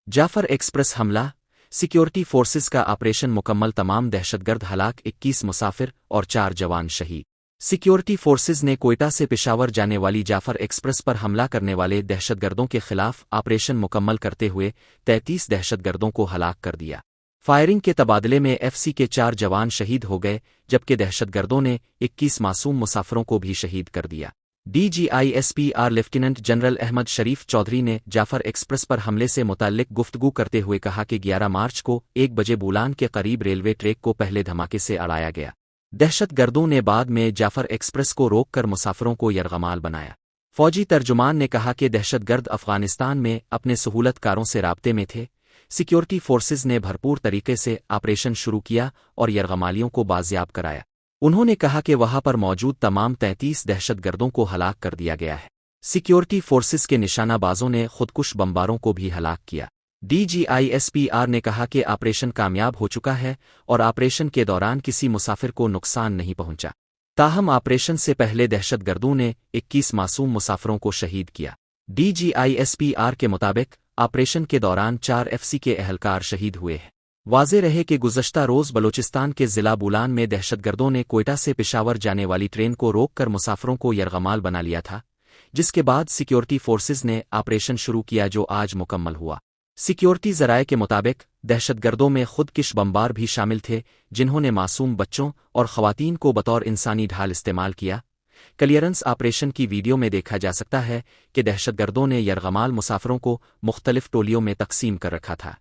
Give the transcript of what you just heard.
Jafar express हमला, security forces का operation मुकम्मल, तमाम दहशतगर्द हलाक, 21 मुसाफिर और 4 जवान शहीद। सिक्योरिटी फोर्सेस ने कोयटा से पेशावर जाने वाली जाफर एक्सप्रेस पर हमला करने वाले दहशतगर्दों के खिलाफ ऑपरेशन मुकम्मल करते हुए 33 दहशतगर्दों को हलाक कर दिया। फायरिंग के तबादले में एफसी के 4 जवान शहीद हो गए, जबकि दहशतगर्दों ने 21 मासूम मुसाफिरों को भी शहीद कर दिया। DGISPR लेफ्टिनेंट जनरल अहमद शरीफ चौधरी ने जाफर एक्सप्रेस पर हमले से मुताल्लिक गुफ्तगू करते हुए कहा कि 11 मार्च को 1 बजे बूलान के करीब रेलवे ट्रैक को पहले धमाके से अड़ाया गया। दहशतगर्दों ने बाद में जाफर एक्सप्रेस को रोककर मुसाफिरों को यरगमाल बनाया। फौजी तर्जुमान ने कहा कि दहशतगर्द अफगानिस्तान में अपने सहूलतकारों से राब्ते में थे। सिक्योरिटी फोर्सेज ने भरपूर तरीके से ऑपरेशन शुरू किया और यरगमालियों को बाजियाब कराया। उन्होंने कहा कि वहां पर मौजूद तमाम 33 दहशतगर्दों को हलाक कर दिया गया है। सिक्योरिटी फोर्सेस के निशानाबाजों ने खुदकुश बमबारों को भी हलाक किया। DGISPR ने कहा कि ऑपरेशन कामयाब हो चुका है और ऑपरेशन के दौरान किसी मुसाफिर को नुकसान नहीं पहुंचा। ताहम ऑपरेशन से पहले दहशतगर्दों ने 21 मासूम मुसाफिरों को शहीद किया। DGISPR के मुताबिक ऑपरेशन के दौरान 4 एफसी के अहलकार शहीद हुए हैं। वाज़े रहे कि गुज़श्ता रोज़ बलोचिस्तान के ज़िला बूलान में दहशतगर्दों ने कोयटा से पेशावर जाने वाली ट्रेन को रोककर मुसाफिरों को यरगमाल बना लिया था, जिसके बाद सिक्योरिटी फोर्सेज ने ऑपरेशन शुरू किया जो आज मुकम्मल हुआ। सिक्योरिटी ज़राए के मुताबिक दहशतगर्दों में खुदकिश बमबार भी शामिल थे, जिन्होंने मासूम बच्चों और ख़वातीन को बतौर इंसानी ढाल इस्तेमाल किया। क्लियरेंस ऑपरेशन की वीडियो में देखा जा सकता है कि दहशतगर्दों ने यरगमाल मुसाफिरों को मुख्तलिफ टोलियों में तकसीम कर रखा था।